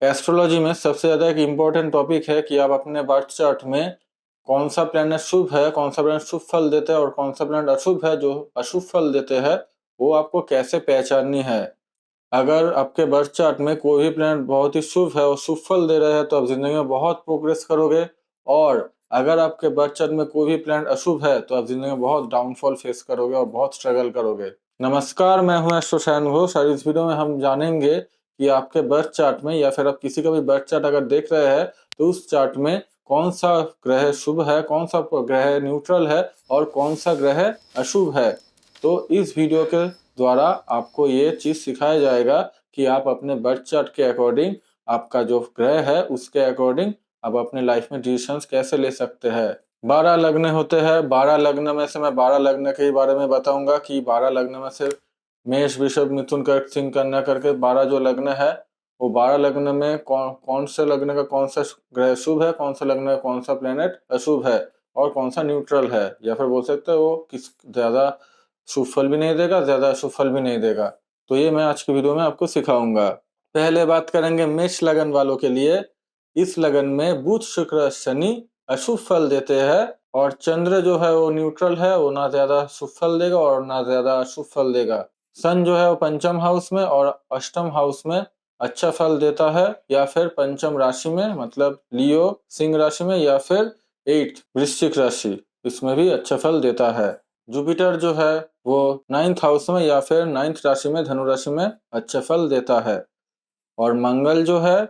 Astrology में सबसे ज़्यादा एक इम्पोर्टेंट टॉपिक है कि आप अपने बर्थ चार्ट में कौन सा प्लैनेट शुभ है, कौन सा प्लैनेट शुभ फल देता है और कौन सा प्लैनेट अशुभ है जो अशुभ फल देते हैं, वो आपको कैसे पहचाननी है। अगर आपके बर्थ चार्ट में कोई भी प्लैनेट बहुत ही शुभ है और शुभ फल दे रहा है तो आप जिंदगी में बहुत प्रोग्रेस करोगे, और अगर आपके बर्थ चार्ट में कोई भी प्लैनेट अशुभ है तो आप जिंदगी में बहुत डाउनफॉल फेस करोगे और बहुत स्ट्रगल करोगे। नमस्कार, मैं हूं एस्ट्रो शैन घोष और इस वीडियो में हम जानेंगे कि आपके बर्थ चार्ट में या फिर आप किसी का भी बर्थ चार्ट अगर देख रहे हैं तो उस चार्ट में कौन सा ग्रह शुभ है, कौन सा ग्रह न्यूट्रल है और कौन सा ग्रह अशुभ है। तो इस वीडियो के द्वारा आपको ये चीज सिखाया जाएगा कि आप अपने बर्थ चार्ट के अकॉर्डिंग, आपका जो ग्रह है उसके अकॉर्डिंग आप अपने लाइफ में डिसीजंस कैसे ले सकते हैं। 12 लग्न होते हैं। 12 लग्न में से मैं 12 लग्न के बारे में बताऊंगा कि 12 लग्न में से मेष, वृषभ, मिथुन, कर्क, सिंह, कन्या करके 12 जो लग्न है, वो 12 लग्न में कौन कौन से लग्न का कौन सा ग्रह शुभ है, कौन सा लग्न का कौन सा प्लेनेट अशुभ है और कौन सा न्यूट्रल है, या फिर बोल सकते हैं वो किस ज्यादा शुभ फल भी नहीं देगा, ज्यादा अशुभ फल भी नहीं देगा। तो ये मैं आज की वीडियो में आपको सिखाऊंगा। पहले बात करेंगे मेष लगन वालों के लिए। इस लगन में बुध, शुक्र, शनि अशुभ फल देते हैं और चंद्र जो है वो न्यूट्रल है, वो ना ज्यादा शुभ फल देगा और ना ज्यादा अशुभ फल देगा। सन जो है वो पंचम हाउस में और अष्टम हाउस में अच्छा फल देता है, या फिर पंचम राशि में मतलब लियो सिंह राशि में, या फिर 8 वृश्चिक राशि, इसमें भी अच्छा फल देता है। जुपिटर जो है वो 9th हाउस में या फिर 9th राशि में धनु राशि में अच्छा फल देता है, और मंगल जो है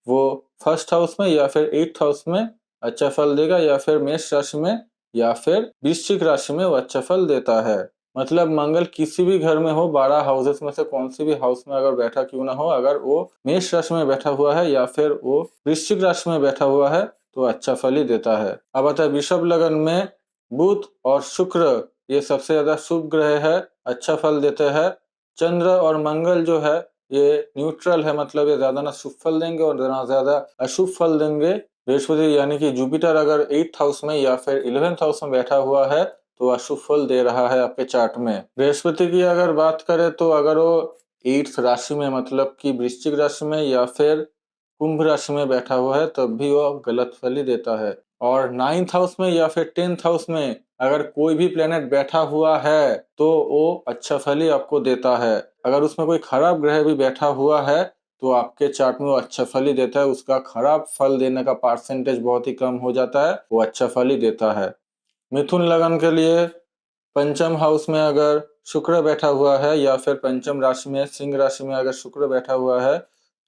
वो फर्स्ट हाउस में या फिर 8th हाउस में अच्छा फल देगा, या फिर मेष राशि में या फिर वृश्चिक राशि में वो अच्छा फल देता है। मतलब मंगल किसी भी घर में हो, 12 हाउसेस में से कौन सी भी हाउस में अगर बैठा क्यों ना हो, अगर वो मेष राशि में बैठा हुआ है या फिर वो वृश्चिक राशि में बैठा हुआ है तो अच्छा फल ही देता है। अब आता है वृषभ लगन में। बुध और शुक्र ये सबसे ज्यादा शुभ ग्रह है, अच्छा फल देते हैं। चंद्र और मंगल जो है ये न्यूट्रल है, मतलब ये ज्यादा ना शुभ फल देंगे और ना ज्यादा अशुभ फल देंगे। बृहस्पति यानी कि जुपिटर अगर 8th हाउस में या फिर 11th हाउस में बैठा हुआ है तो अशुभ फल दे रहा है आपके चार्ट में। बृहस्पति की अगर बात करें तो अगर वो 8th राशि में मतलब कि वृश्चिक राशि में या फिर कुंभ राशि में बैठा हुआ है तब भी वो गलत फल ही देता है। और 9th हाउस में या फिर 10th हाउस में अगर कोई भी प्लेनेट बैठा हुआ है तो वो अच्छा फल ही आपको देता है। अगर उसमें कोई खराब ग्रह भी बैठा हुआ है तो आपके चार्ट में वो अच्छा फल ही देता है, उसका खराब फल देने का परसेंटेज बहुत ही कम हो जाता है, वो अच्छा फल ही देता है। मिथुन लगन के लिए पंचम हाउस में अगर शुक्र बैठा हुआ है या फिर पंचम राशि में सिंह राशि में अगर शुक्र बैठा हुआ है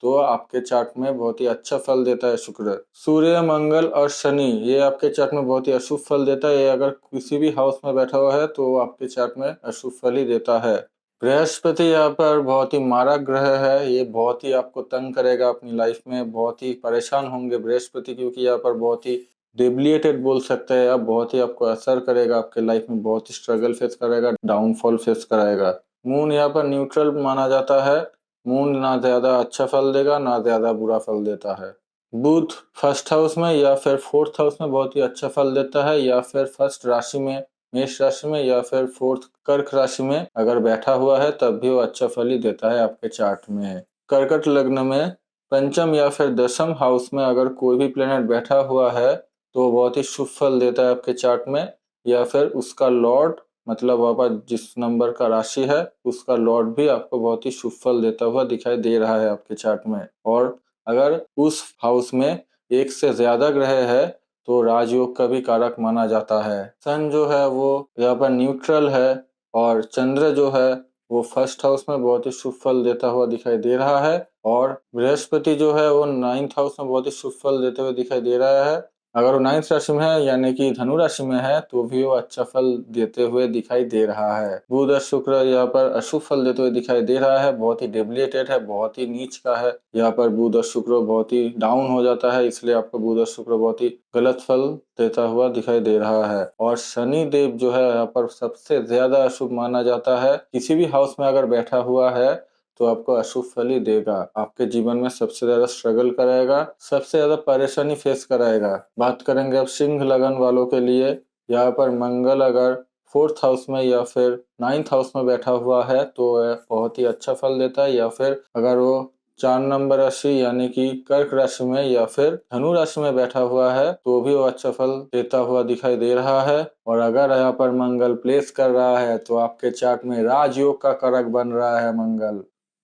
तो आपके चार्ट में बहुत ही अच्छा फल देता है शुक्र। सूर्य, मंगल और शनि ये आपके चार्ट में बहुत ही अशुभ फल देता है, ये अगर किसी भी हाउस में बैठा हुआ है तो आपके चार्ट में अशुभ फल ही देता है। बृहस्पति यहाँ पर बहुत ही मारक ग्रह है, ये बहुत ही आपको तंग करेगा अपनी लाइफ में, बहुत ही परेशान होंगे बृहस्पति, क्योंकि यहाँ पर बहुत ही डेबिलिएटेड बोल सकते हैं आप, बहुत ही आपको असर करेगा आपके लाइफ में, बहुत ही स्ट्रगल फेस करेगा, डाउनफॉल फेस कराएगा। मून यहाँ पर न्यूट्रल माना जाता है, मून ना ज्यादा अच्छा फल देगा ना ज्यादा बुरा फल देता है। बुध फर्स्ट हाउस में या फिर 4th हाउस में बहुत ही अच्छा फल देता है, या फिर फर्स्ट राशि में मेष राशि में या फिर 4th कर्क राशि में अगर बैठा हुआ है तब भी वो अच्छा फल ही देता है आपके चार्ट में। कर्कट लग्न में पंचम या फिर दशम हाउस में अगर कोई भी प्लेनेट बैठा हुआ है तो बहुत ही शुभ फल देता है आपके चार्ट में, या फिर उसका लॉर्ड मतलब वहाँ पर जिस नंबर का राशि है उसका लॉर्ड भी आपको बहुत ही शुभ फल देता हुआ दिखाई दे रहा है आपके चार्ट में। और अगर उस हाउस में एक से ज्यादा ग्रह है तो राजयोग का भी कारक माना जाता है। सन जो है वो यहाँ पर न्यूट्रल है और चंद्र जो है वो फर्स्ट हाउस में बहुत ही शुभ फल देता हुआ दिखाई दे रहा है, और बृहस्पति जो है वो 9th हाउस में बहुत ही शुभ फल देते हुए दिखाई दे रहा है। अगर वो 9th राशि में है यानी कि धनु राशि में है तो भी वो अच्छा फल देते हुए दिखाई दे रहा है। बुध और शुक्र यहाँ पर अशुभ फल देते हुए दिखाई दे रहा है, बहुत ही डेबिलिएटेड है, बहुत ही नीच का है। यहाँ पर बुध और शुक्र बहुत ही डाउन हो जाता है, इसलिए आपको बुध और शुक्र बहुत ही गलत फल देता हुआ दिखाई दे रहा है। और शनि देव जो है यहाँ पर सबसे ज्यादा अशुभ माना जाता है, किसी भी हाउस में अगर बैठा हुआ है तो आपको अशुभ फल ही देगा, आपके जीवन में सबसे ज्यादा स्ट्रगल कराएगा, सबसे ज्यादा परेशानी फेस कराएगा। बात करेंगे अब सिंह लगन वालों के लिए। यहाँ पर मंगल अगर 4th हाउस में या फिर 9th हाउस में बैठा हुआ है तो वह बहुत ही अच्छा फल देता है, या फिर अगर वो 4 नंबर राशि यानी कि कर्क राशि में या फिर धनु राशि में बैठा हुआ है तो भी वो अच्छा फल देता हुआ दिखाई दे रहा है। और अगर यहाँ पर मंगल प्लेस कर रहा है तो आपके चार्ट में राजयोग का कारक बन रहा है मंगल।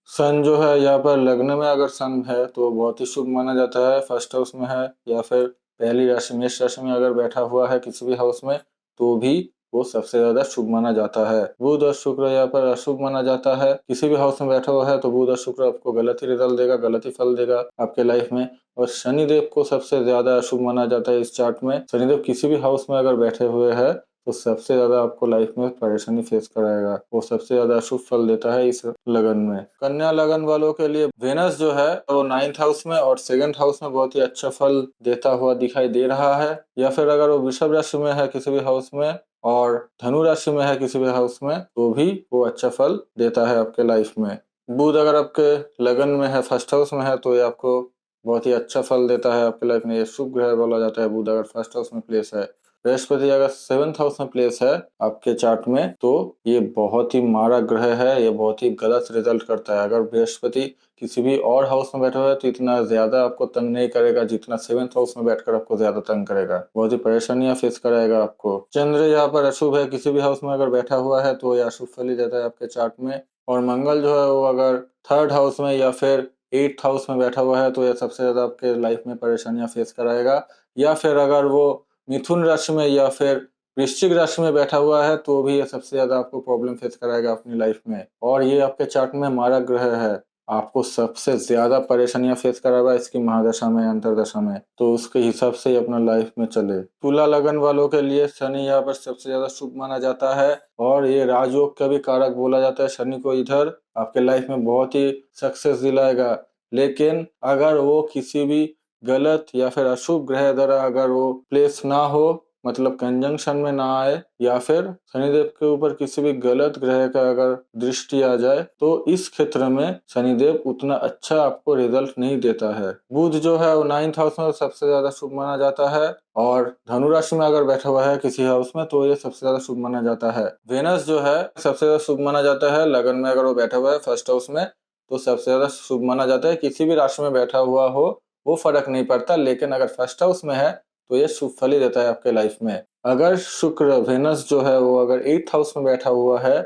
सन जो है यहाँ पर लग्न में अगर सन है तो बहुत ही शुभ माना जाता है, फर्स्ट हाउस में है या फिर पहली राशि मेष राशि में अगर बैठा हुआ है किसी भी हाउस में तो भी वो सबसे ज्यादा शुभ माना जाता है। बुध और शुक्र यहाँ पर अशुभ माना जाता है, किसी भी हाउस में बैठा हुआ है तो बुध और शुक्र आपको गलत ही रिजल्ट देगा, गलत ही फल देगा आपके लाइफ में। और शनिदेव को सबसे ज्यादा अशुभ माना जाता है इस चार्ट में। शनिदेव किसी भी हाउस में अगर बैठे हुए हैं तो सबसे ज्यादा आपको लाइफ में परेशानी फेस कराएगा, वो सबसे ज्यादा शुभ फल देता है इस लगन में। कन्या लगन वालों के लिए वेनस जो है वो 9th हाउस में और 2nd हाउस में बहुत ही अच्छा फल देता हुआ दिखाई दे रहा है। या फिर अगर वो वृषभ राशि में है किसी भी हाउस में और धनु राशि में है किसी भी हाउस में तो भी वो अच्छा फल देता है आपके लाइफ में। बुध अगर आपके लगन में है, फर्स्ट हाउस में है तो ये आपको बहुत ही अच्छा फल देता है आपके लाइफ में, ये शुभ ग्रह बोला जाता है बुध अगर फर्स्ट हाउस में प्लेस है। बृहस्पति अगर 7th हाउस में प्लेस है आपके चार्ट में तो ये बहुत ही मारा ग्रह है, ये बहुत ही गलत रिजल्ट करता है। अगर बृहस्पति किसी भी और हाउस में बैठा हुआ है तो इतना ज्यादा आपको तंग नहीं करेगा जितना 7th हाउस में बैठकर आपको ज्यादा तंग करेगा, बहुत ही परेशानियां फेस कराएगा आपको। चंद्र यहाँ पर अशुभ है, किसी भी हाउस में अगर बैठा हुआ है तो ये अशुभ फल ही देता है आपके चार्ट में। और मंगल जो है वो अगर 3rd हाउस में या फिर 8th हाउस में बैठा हुआ है तो यह सबसे ज्यादा आपके लाइफ में परेशानियां फेस कराएगा। या फिर अगर वो मिथुन राशि में या फिर वृश्चिक राशि में बैठा हुआ है तो भी ये सबसे ज्यादा आपको प्रॉब्लम फेस कराएगा अपनी लाइफ में। और ये आपके चार्ट में मारा ग्रह है, आपको सबसे ज्यादा परेशानियां फेस कराएगा इसकी महादशा में अंतरदशा में, तो उसके हिसाब से ही अपना लाइफ में चले। तुला लगन वालों के लिए शनि यहाँ पर सबसे ज्यादा शुभ माना जाता है और ये राजयोग का भी कारक बोला जाता है। शनि को इधर आपके लाइफ में बहुत ही सक्सेस दिलाएगा, लेकिन अगर वो किसी भी गलत या फिर अशुभ ग्रह द्वारा अगर वो प्लेस ना हो, मतलब कंजंक्शन में ना आए, या फिर शनिदेव के ऊपर किसी भी गलत ग्रह का अगर दृष्टि आ जाए तो इस क्षेत्र में शनिदेव उतना अच्छा आपको रिजल्ट नहीं देता है। बुध जो है वो 9th हाउस में सबसे ज्यादा शुभ माना जाता है और धनु राशि में अगर बैठा हुआ है किसी हाउस में तो ये सबसे ज्यादा शुभ माना जाता है। वेनस जो है सबसे ज्यादा शुभ माना जाता है लगन में अगर वो बैठा हुआ है फर्स्ट हाउस में तो सबसे ज्यादा शुभ माना जाता है। किसी भी राशि में बैठा हुआ हो वो फर्क नहीं पड़ता, लेकिन अगर फर्स्ट हाउस में है तो ये शुभ फल ही देता है आपके लाइफ में। अगर शुक्र वेनस जो है वो अगर 8th हाउस में बैठा हुआ है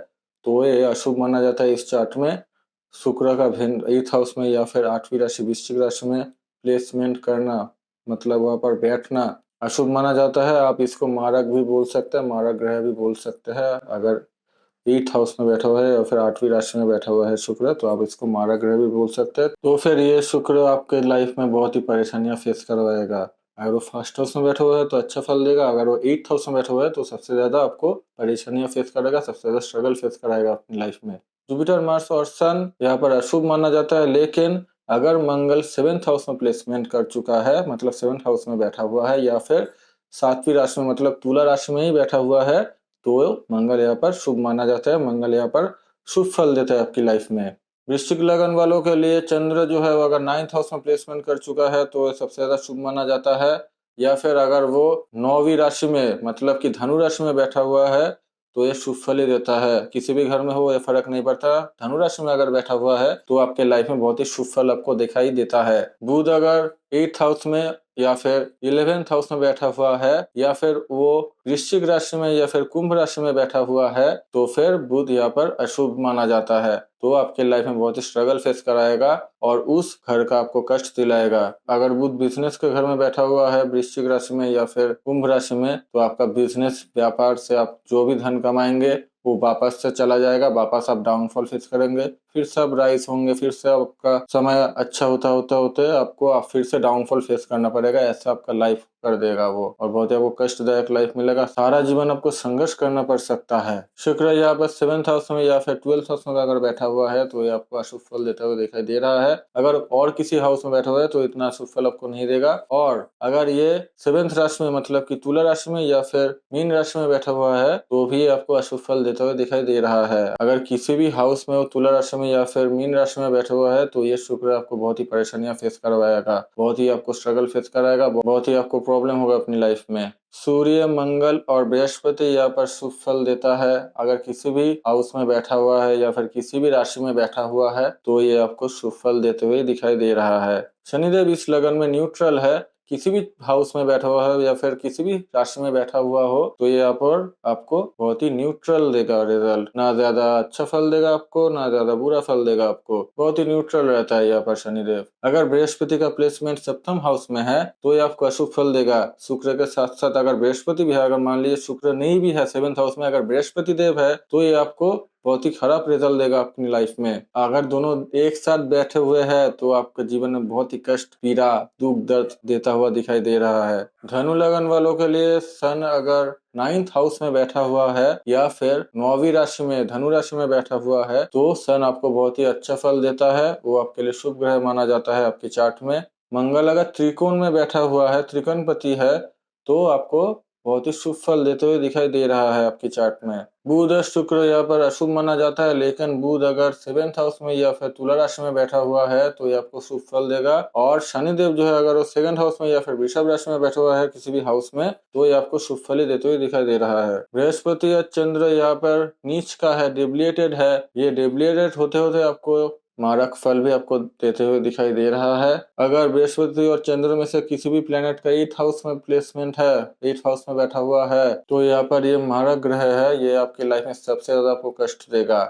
तो ये अशुभ माना जाता है इस चार्ट में। शुक्र का 8th हाउस में या फिर 8वीं राशि वृश्चिक राशि में प्लेसमेंट करना, मतलब वहां पर बैठना अशुभ माना जाता है। आप इसको मारक भी बोल सकते हैं, मारक ग्रह भी बोल सकते हैं। अगर 8th हाउस में बैठा हुआ है या फिर 8वीं राशि में बैठा हुआ है शुक्र तो आप इसको मारक ग्रह भी बोल सकते हैं। तो फिर ये शुक्र आपके लाइफ में बहुत ही परेशानियां फेस करवाएगा। अगर वो फर्स्ट हाउस में बैठा हुआ है तो अच्छा फल देगा, अगर वो 8th हाउस में बैठा हुआ है तो सबसे ज्यादा आपको परेशानियां फेस करेगा, सबसे ज्यादा स्ट्रगल फेस कराएगा अपनी लाइफ में। जुपिटर मार्स और सन यहाँ पर अशुभ माना जाता है, लेकिन अगर मंगल 7th हाउस में प्लेसमेंट कर चुका है, मतलब 7th हाउस में बैठा हुआ है या फिर 7वीं राशि में मतलब तुला राशि में ही बैठा हुआ है तो मंगल यहाँ पर शुभ माना जाता है, मंगल यहाँ पर शुभ फल देता है आपकी लाइफ में। वृश्चिक लगन वालों के लिए चंद्र जो है वो अगर 9th हाउस में प्लेसमेंट कर चुका है तो सबसे ज्यादा शुभ माना जाता है। या फिर अगर वो 9वीं राशि में मतलब कि धनु राशि में बैठा हुआ है तो ये शुभ फल ही देता है, किसी भी घर में हो ये फर्क नहीं पड़ता। धनु राशि में अगर बैठा हुआ है तो आपके लाइफ में बहुत ही शुभ फल आपको दिखाई देता है। बुध अगर 8th हाउस में या फिर 11th हाउस में बैठा हुआ है या फिर वो वृश्चिक राशि में या फिर कुंभ राशि में बैठा हुआ है तो फिर बुध यहाँ पर अशुभ माना जाता है, तो आपके लाइफ में बहुत ही स्ट्रगल फेस कराएगा और उस घर का आपको कष्ट दिलाएगा। अगर बुध बिजनेस के घर में बैठा हुआ है वृश्चिक राशि में या फिर कुंभ राशि में तो आपका बिजनेस व्यापार से आप जो भी धन कमाएंगे वो वापस से चला जाएगा, वापस आप डाउनफॉल फेस करेंगे, फिर सब राइज होंगे, फिर से आपका समय अच्छा होते आपको आप फिर से डाउनफॉल फेस करना पड़ेगा। ऐसा आपका लाइफ कर देगा वो और बहुत ही आपको कष्टदायक लाइफ मिलेगा, सारा जीवन आपको संघर्ष करना पड़ सकता है। शुक्र यहाँ पर 7th हाउस में या फिर 12th हाउस में अगर बैठा हुआ है तो ये आपको अशुभ फल देता हुआ दिखाई दे रहा है। अगर और किसी हाउस में बैठा हुआ है तो इतना अशुभ फल आपको नहीं देगा। और अगर ये 7th राशि में मतलब कि तुला राशि में या फिर मीन राशि में बैठा हुआ है तो भी आपको अशुभ फल देते हुए दिखाई दे रहा है। अगर किसी भी हाउस में वो तुला राशि में या फिर मीन राशि में बैठा हुआ है तो ये शुक्र आपको बहुत ही परेशानियां फेस करवाएगा, बहुत ही आपको स्ट्रगल फेस कराएगा, बहुत ही आपको प्रॉब्लम होगा अपनी लाइफ में। सूर्य, मंगल और बृहस्पति यहाँ पर शुभ फल देता है। अगर किसी भी हाउस में बैठा हुआ है या फिर किसी भी राशि में बैठा हुआ है तो ये आपको शुभ फल देते हुए दिखाई दे रहा है। शनिदेव इस लगन में न्यूट्रल है, किसी भी हाउस में बैठा हुआ है या फिर किसी भी राशि में बैठा हुआ हो तो ये यहाँ पर आपको बहुत ही न्यूट्रल देगा रिजल्ट, ना ज्यादा अच्छा फल देगा आपको ना ज्यादा बुरा फल देगा आपको, बहुत ही न्यूट्रल रहता है यहाँ पर शनिदेव। अगर बृहस्पति का प्लेसमेंट सप्तम हाउस में है तो ये आपको अशुभ फल देगा। शुक्र के साथ साथ अगर बृहस्पति भी है, अगर मान लीजिए शुक्र नहीं भी है सेवेंथ हाउस में, अगर बृहस्पति देव है तो ये आपको बहुत ही खराब रिजल्ट देगा अपनी लाइफ में। अगर दोनों एक साथ बैठे हुए हैं तो आपके जीवन में बहुत ही कष्ट, पीड़ा, दुख, दर्द देता हुआ दिखाई दे रहा है। धनु लगन वालों के लिए सन अगर 9th हाउस में बैठा हुआ है या फिर 9वीं राशि में धनु राशि में बैठा हुआ है तो सन आपको बहुत ही अच्छा फल देता है, वो आपके लिए शुभ ग्रह माना जाता है आपके चार्ट में। मंगल अगर त्रिकोण में बैठा हुआ है, त्रिकोणपति है, तो आपको बहुत ही शुभ फल देते हुए दिखाई दे रहा है आपके चार्ट में। बुध और शुक्र यहाँ पर अशुभ माना जाता है, लेकिन बुध अगर 7th हाउस में या फिर तुला राशि में बैठा हुआ है तो ये आपको शुभ फल देगा। और शनिदेव जो है अगर वो 2nd हाउस में या फिर वृषभ राशि में बैठा हुआ है किसी भी हाउस में तो ये आपको शुभ फल ही देते हुए दिखाई दे रहा है। बृहस्पति या चंद्र यहाँ पर नीच का है, डेबिलिएटेड है, ये डेबिलिएटेड होते होते आपको मारक फल भी आपको देते हुए दिखाई दे रहा है। अगर बृहस्पति और चंद्र में से किसी भी प्लेनेट का 8th हाउस में प्लेसमेंट है, 8th हाउस में बैठा हुआ है तो यहाँ पर ये मारक ग्रह है, ये आपकी लाइफ में सबसे ज्यादा आपको कष्ट देगा।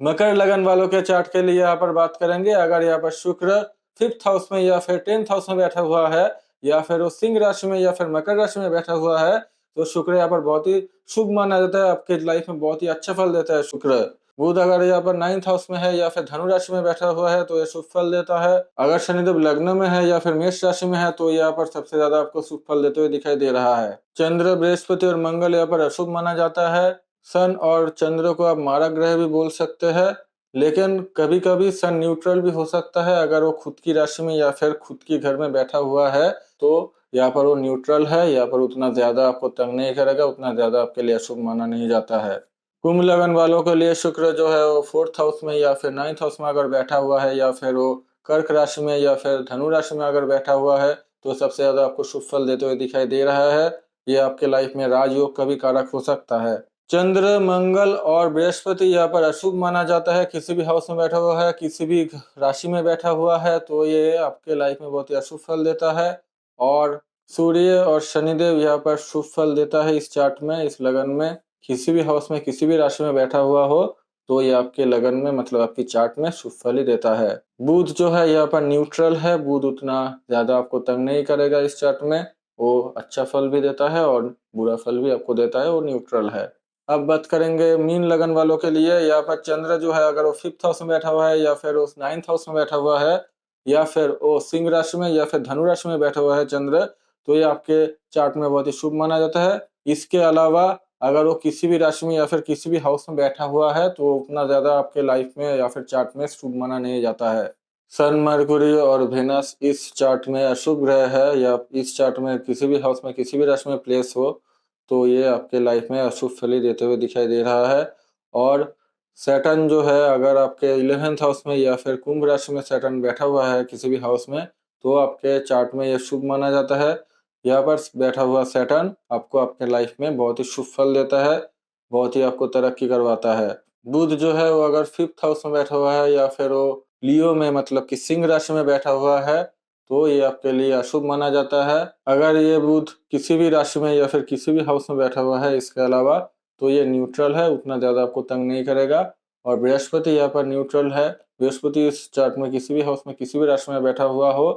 मकर लगन वालों के चार्ट के लिए यहाँ पर बात करेंगे। अगर यहाँ पर शुक्र 5th हाउस में या फिर 10th हाउस में बैठा हुआ है या फिर वो सिंह राशि में या फिर मकर राशि में बैठा हुआ है तो शुक्र यहाँ पर बहुत ही शुभ माना जाता है, आपके लाइफ में बहुत ही अच्छा फल देता है शुक्र। बुध अगर यहाँ पर 9th हाउस में है या फिर धनु राशि में बैठा हुआ है तो ये शुभ फल देता है। अगर शनिदेव लग्न में है या फिर मेष राशि में है तो यहाँ पर सबसे ज्यादा आपको शुभ फल देते हुए दिखाई दे रहा है। चंद्र, बृहस्पति और मंगल यहाँ पर अशुभ माना जाता है। सन और चंद्र को आप मारक ग्रह भी बोल सकते हैं, लेकिन कभी कभी सन न्यूट्रल भी हो सकता है। अगर वो खुद की राशि में या फिर खुद की घर में बैठा हुआ है तो यहाँ पर वो न्यूट्रल है, यहाँ पर उतना ज्यादा आपको तंग नहीं करेगा, उतना ज्यादा आपके लिए अशुभ माना नहीं जाता है। कुंभ लगन वालों के लिए शुक्र जो है वो 4th हाउस में या फिर 9th हाउस में अगर बैठा हुआ है या फिर वो कर्क राशि में या फिर धनु राशि में अगर बैठा हुआ है तो सबसे ज्यादा आपको शुभ फल देते हुए दिखाई दे रहा है। ये आपके लाइफ में राजयोग का भी कारक हो सकता है। चंद्र, मंगल और बृहस्पति यहाँ पर अशुभ माना जाता है, किसी भी हाउस में बैठा हुआ है, किसी भी राशि में बैठा हुआ है तो ये आपके लाइफ में बहुत ही अशुभ फल देता है। और सूर्य और शनिदेव यहाँ पर शुभ फल देता है इस चार्ट में, इस लगन में किसी भी हाउस में किसी भी राशि में बैठा हुआ हो तो ये आपके लगन में मतलब आपकी चार्ट में शुभ फल ही देता है। बुध जो है यहाँ पर न्यूट्रल है, बुध उतना ज्यादा आपको तंग नहीं करेगा इस चार्ट में, वो अच्छा फल भी देता है और बुरा फल भी आपको देता है, वो न्यूट्रल है। अब बात करेंगे मीन लगन वालों के लिए। यहाँ पर चंद्र जो है अगर वो 5th हाउस में बैठा हुआ है या फिर उस 9th हाउस में बैठा हुआ है या फिर वो सिंह राशि में या फिर धनु राशि में बैठा हुआ है चंद्र तो ये आपके चार्ट में बहुत ही शुभ माना जाता है। इसके अलावा अगर वो किसी भी राशि में या फिर किसी भी हाउस में बैठा हुआ है तो उतना ज्यादा आपके लाइफ में या फिर चार्ट में शुभ माना नहीं जाता है। सन, मरकुरी और वेनस इस चार्ट में अशुभ ग्रह है या इस चार्ट में किसी भी हाउस में किसी भी राशि में प्लेस हो तो ये आपके लाइफ में अशुभ फल ही देते हुए दिखाई दे रहा है। और सैटर्न जो है अगर आपके 11th हाउस में या फिर कुंभ राशि में सैटर्न बैठा हुआ है किसी भी हाउस में तो आपके चार्ट में ये शुभ माना जाता है। यहाँ पर बैठा हुआ सैटर्न आपको आपके लाइफ में बहुत ही शुभ फल देता है, बहुत ही आपको तरक्की करवाता है। बुध जो है वो अगर 5th हाउस में बैठा हुआ है या फिर वो लियो में मतलब कि सिंह राशि में बैठा हुआ है तो ये आपके लिए अशुभ माना जाता है। अगर ये बुध किसी भी राशि में या फिर किसी भी हाउस में बैठा हुआ है इसके अलावा तो ये न्यूट्रल है, उतना ज्यादा आपको तंग नहीं करेगा। और बृहस्पति यहाँ पर न्यूट्रल है, बृहस्पति इस चार्ट में किसी भी हाउस में किसी भी राशि में बैठा हुआ हो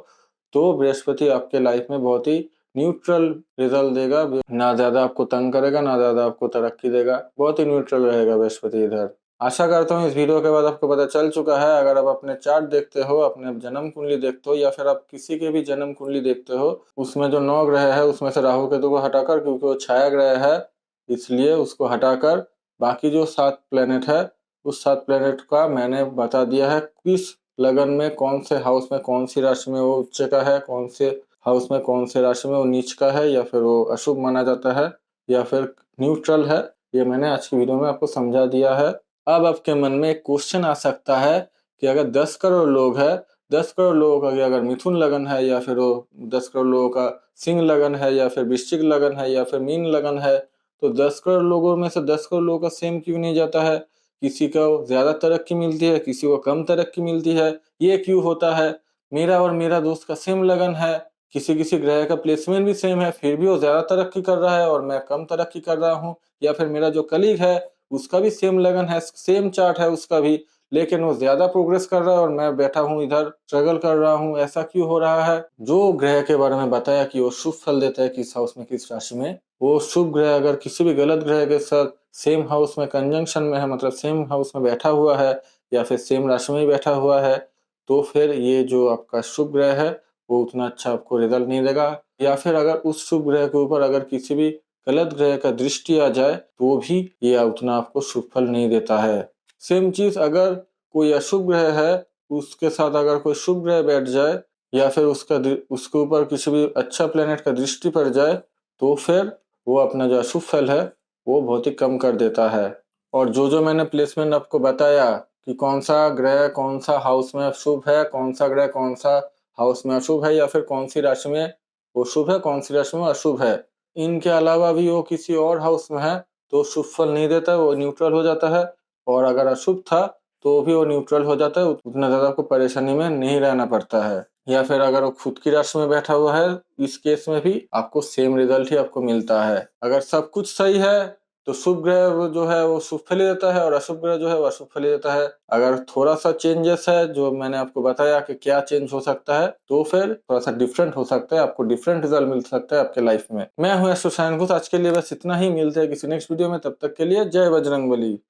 तो बृहस्पति आपके लाइफ में बहुत ही न्यूट्रल रिजल्ट देगा, ना ज्यादा आपको तंग करेगा ना ज्यादा आपको तरक्की देगा, बहुत ही न्यूट्रल रहेगा बृहस्पति इधर। आशा करता हूँ इस वीडियो के बाद आपको पता चल चुका है। अगर आप अपने चार्ट देखते हो, अपने जन्म कुंडली देखते हो या फिर आप किसी के भी जन्म कुंडली देखते हो उसमें जो 9 ग्रह है उसमें से राहु केतु को हटाकर, क्योंकि वो छाया ग्रह है इसलिए उसको हटाकर बाकी जो 7 प्लेनेट है उस 7 प्लेनेट का मैंने बता दिया है किस लगन में कौन से हाउस में कौन सी राशि में वो उच्च का है, कौन से हाउस में कौन से राशि में वो नीच का है या फिर वो अशुभ माना जाता है या फिर न्यूट्रल है, ये मैंने आज की वीडियो में आपको समझा दिया है। अब आपके मन में एक क्वेश्चन आ सकता है कि अगर 10 करोड़ लोग हैं, 10 करोड़ लोगों का अगर मिथुन लगन है, या फिर वो 10 करोड़ लोगों का सिंह लगन है, या फिर वृश्चिक लगन है, या फिर मीन लगन है, तो 10 करोड़ लोगों में से 10 करोड़ लोगों का सेम क्यों नहीं जाता है? किसी को ज्यादा तरक्की मिलती है, किसी को कम तरक्की मिलती है, ये क्यों होता है? मेरा और मेरा दोस्त का सेम लगन है, किसी किसी ग्रह का प्लेसमेंट भी सेम है, फिर भी वो ज्यादा तरक्की कर रहा है और मैं कम तरक्की कर रहा हूँ। या फिर मेरा जो कलीग है उसका भी सेम लगन है, सेम चार्ट है उसका भी, लेकिन वो ज्यादा प्रोग्रेस कर रहा है और मैं बैठा हूँ इधर स्ट्रगल कर रहा हूँ। ऐसा क्यों हो रहा है? जो ग्रह के बारे में बताया कि वो शुभ फल देता है किस हाउस में, किस राशि में, वो शुभ ग्रह अगर किसी भी गलत ग्रह के साथ सेम हाउस में कंजंक्शन में है, मतलब सेम हाउस में बैठा हुआ है, या फिर सेम राशि में ही बैठा हुआ है, तो फिर ये जो आपका शुभ ग्रह है वो उतना अच्छा आपको रिजल्ट नहीं देगा। या फिर अगर उस शुभ ग्रह के ऊपर अगर किसी भी गलत ग्रह का दृष्टि आ जाए तो भी ये उतना आपको शुभ फल नहीं देता है। सेम चीज अगर कोई अशुभ ग्रह है उसके साथ अगर कोई शुभ ग्रह बैठ जाए, या फिर उसके ऊपर किसी भी अच्छा प्लेनेट का दृष्टि पड़ जाए, तो फिर वो अपना जो अशुभ फल है वो बहुत ही कम कर देता है। और जो मैंने प्लेसमेंट आपको बताया कि कौन सा ग्रह कौन सा हाउस में शुभ है, कौन सा ग्रह कौन सा हाउस में अशुभ है, या फिर कौन सी राशि में वो शुभ है, कौन सी राशि में अशुभ है, इनके अलावा भी वो किसी और हाउस में है तो शुभ फल नहीं देता है, वो न्यूट्रल हो जाता है। और अगर अशुभ था तो भी वो न्यूट्रल हो जाता है, उतना ज्यादा आपको परेशानी में नहीं रहना पड़ता है। या फिर अगर वो खुद की राशि में बैठा हुआ है, इस केस में भी आपको सेम रिजल्ट ही आपको मिलता है। अगर सब कुछ सही है तो शुभ ग्रह वो जो है वो शुभ फल ही देता है, और अशुभ ग्रह जो है वो अशुभ फल ही देता है। अगर थोड़ा सा चेंजेस है जो मैंने आपको बताया कि क्या चेंज हो सकता है, तो फिर थोड़ा सा डिफरेंट हो सकता है, आपको डिफरेंट रिजल्ट मिल सकता है आपके लाइफ में। मैं हूँ एस्ट्रो साइंस। आज के लिए बस इतना ही, मिलते हैं किसी नेक्स्ट वीडियो में, तब तक के लिए जय बजरंगबली।